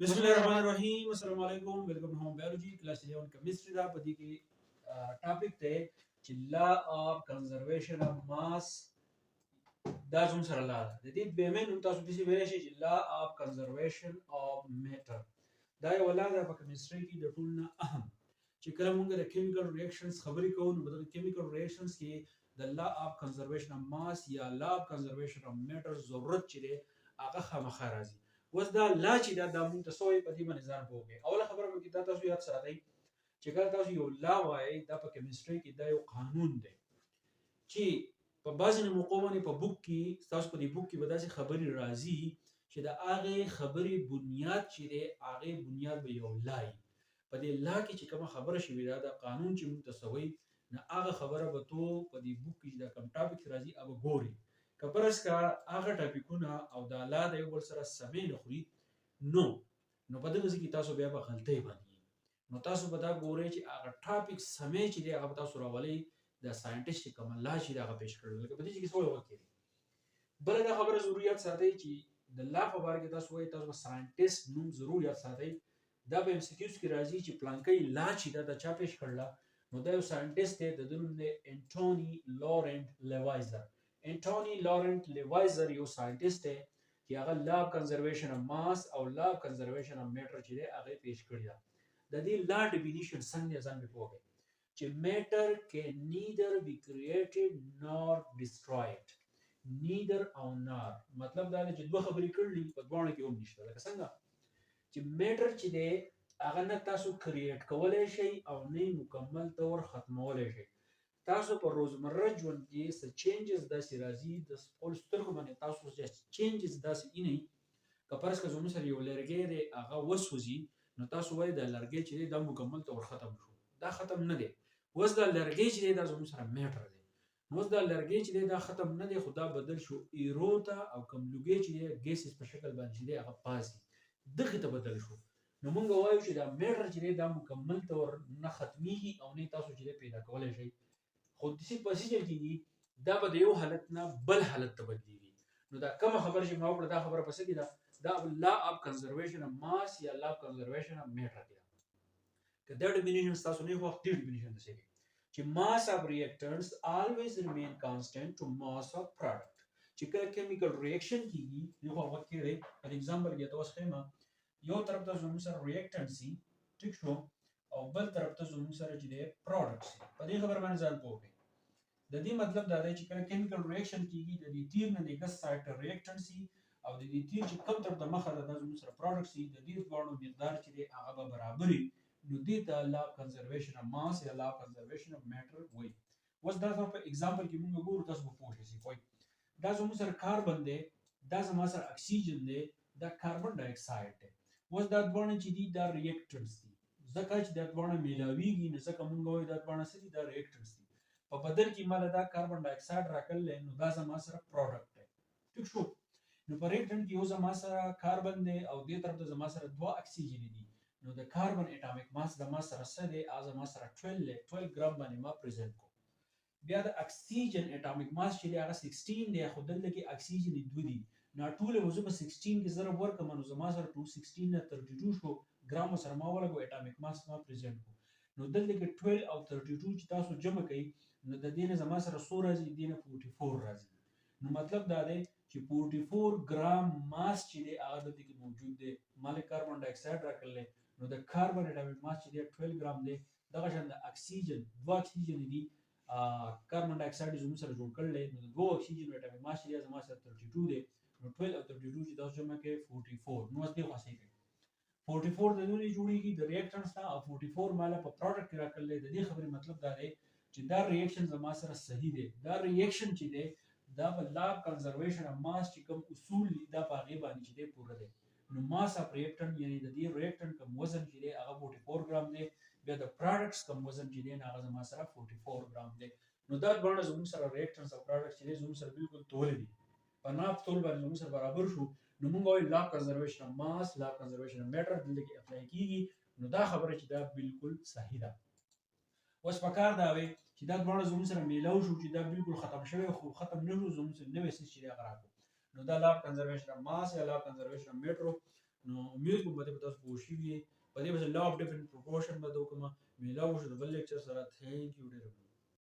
बिस्मिल्लाहिर्रहमानिर्रहीम अस्सलाम वालेकुम welcome to home biology class 11 chemistry दा पदी की टॉपिक थे चिल्ला of conservation of mass da zum sarala the did bemen unta su bisi bere shi चिल्ला of conservation of matter da ya wala da chemistry की د ټولنا اهم چې کله موږ د کیمیکل ریاکشنز خبرې کوو نو د کیمیکل ریاکشنز کې د لا اف کنزرویشن اف ماس یا لا اف کنزرویشن اف میټر ضرورت چي هغه خامخا راځي وس دا لا چې دا موږ ته سوې په دې باندې ځان پوهه اوله خبره مې کې تاسو یاد ساتئ چې کله تاسو یو لا وایي دا په کیمستري کې دا یو قانون دی چې په بعضې موقعو باندې په بوک کې تاسو په دې بوک کې به داسې خبرې راځي چې د هغې خبرې بنیاد چې دی هغې بنیاد به یو لا وي په دې لا کې چې کومه خبره شوې ده دا قانون چې موږ ته څه وایي نو هغه خبره به تو په دې بوک کې چې دا کوم ټاپک راځي هغه ګوري که فرض کا هغه ټاپکونه او دا لا د یو بل سره سمې نه خوري نو په دغه ځای کې تاسو بیا به غلطۍ باندې نو تاسو به دا ګورئ چې هغه ټاپک سمې چې دی هغه به تاسو راولئ د ساينټیست کوم لا چې دا پیش کړل لکه په دې کې څه وکړي بل دا خبره ضرورت ساتي چې د لا په اړه کې تاسو وایي تاسو ساينټیست نوم ضرورت ساتي دا به ام سی کیوز کې راځي چې پلانکې لا چې دا چا پیش کړل نو دا یو ساينټیست دی د نوم دی انټونی لورنت لیوایزر انټونی لورنت لیوایزر یو ساينټیست دی چې هغه لا کنزرویشن اف ماس او لا کنزرویشن اف میټر چې دی هغه پیش کړی دا د دې لا ډیفینیشن څنګه ځان به پوهه چې matter can neither be created nor destroyed neither او nor مطلب دا دی چې دوه خبرې کړلې په دوه کې هم نشته لکه څنګه چې matter چې دی هغه نه تاسو کریټ کولای شئ او نه مکمل طور ختمولای شئ تاسو په روزمره ژوند کې څه چینجز داسې راځي د خپل سترګو باندې تاسو چې چینجز داسې اینی که فرض کړو زموږ سره یو لرګی دی هغه وسوځي نو تاسو وایي د لرګی چې دی دا مکمل طور ختم شو دا ختم نه دی وس دا لرګی چې دا زموږ سره میټر دی نو دا لرګی چې دا ختم نه دی خدا بدل شو ایرو ته او کوم لوګي چې ګیسز په شکل باندې دی هغه پاسي دغه ته بدل شو نو موږ وایو چې دا میټر چې دا مکمل طور نه ختميږي او نه تاسو چې پیدا کولای شئ خو د څه پروسیجر کیږي دا به یو حالت نه بل حالت ته بدلیږي نو دا کوم خبر چې ما وکړه دا خبره پسې کیده دا لا اف کنزرویشن اف ماس یا لا اف کنزرویشن اف میټر دی که دا ډیفینیشن تاسو نه وخت دی ډیفینیشن څه دی چې mass of reactants always remain constant to mass of product چې کله chemical reaction کیږي یو وخت کې دی فار ایگزامپل کې تاسو خیمه یو طرف ته زموږ سره reactant سي ټیک شو او بل طرف ته زموږ سره چې دی product سي په دې خبر باندې ځان پوهه د دې مطلب دا دی چې کله chemical reaction کیږي د دې تیر نه د ګس سایت reactant سي او د دې تیر چې کوم طرف ته مخه ده زموږ سره product سي د دې ډول مقدار چې دی هغه به برابري نو دې ته لا کنزرویشن اف ماس یا لا کنزرویشن اف میټر وایي اوس دا په ایگزامپل کې موږ ګورو تاسو په پوه شئ کوی دا زموږ سره کاربن دی دا زموږ سره اکسیجن دی دا کاربن ډای اکساید دی اوس دا دوه چې دي دا ریاکټنټس دي ځکه چې دا دوه میلاویږي نو ځکه موږ وایو دا دوه څه دي دا ریاکټنټس دي په بدل کې مال دا کاربن ډای اکساید راکړل نو دا زموږ سره پروډکټ دی ټیک شو نو په ریاکټنټ کې یو زموږ سره کاربن دی او دې طرف ته زموږ سره دوه اکسیجن دي نو د کاربن اټامیک ماس د ما سره څه دی از ما سره 12 ګرام باندې ما پریزنت کو بیا د اکسیجن اټامیک ماس چې هغه 16 دی خو دلته کې اکسیجن دوه دي نو ټول موضوع په 16 کې ضرب ورکړم نو زما سره 216 نه 32 شو ګرام سره ما ولګو اټامیک ماس ما پریزنت کو نو دلته کې 12 او 32 چې تاسو جمع کړئ نو د دې نه زما سره 100 راځي د دې نه 44 راځي نو مطلب دا دی چې 44 ګرام ماس چې دی هغه دلته کې موجود دی مال کاربن ډای اکساید راکړل نو د کاربن اټامیک ماس چې دی 12 ګرام دی دغه شان د اکسیجن دوه اکسیجن دي کاربن ډای اکساید زموږ سره جوړ کړل نو دوه اکسیجن اټامیک ماس چې دی زموږ سره 32 دی نو 12 او 32 چې تاسو جمع کړئ 44 نو اوس دې خاصه کوي 44 د دوی جوړیږي د ریاکټنټس ته او 44 مال په پروډکټ کې راکړل د دې خبرې مطلب دا دی چې دا ریاکشن زموږ سره صحیح دی دا ریاکشن چې دی دا په لا کنزرویشن اف ماس چې کوم اصول دا په غیبه باندې چې دی پوره دی نو ماس اف ریاکټنټ یعنی د دې ریاکټنټ کوم وزن چې دی هغه 44 ګرام دی بیا د پروډکټس کوم وزن چې دی هغه زموږ سره 44 ګرام دی نو دا ډول زموږ سره ریاکټنټس او پروډکټس چې زموږ سره بالکل تول دي په ناپ تول باندې زموږ سره برابر شو نو موږ وایو لا کنزرویشن اف ماس لا کنزرویشن اف میټر دلته کې اپلای کیږي نو دا خبره چې دا بالکل صحیح ده اوس پکار دا وي چې دا ډول زموږ سره میلاو شو چې دا بالکل ختم شوی خو ختم نه شو زموږ سره نوې څه چې راغراکو نو دا لا کنزرویشن اف ماس یا لا کنزرویشن اف میټر نو امید کوم چې تاسو پوه شئ په دې به لا اف ډیفرنٹ پروپورشن به دوکما میلاو شو د بل لیکچر سره. ثانک یو ډیر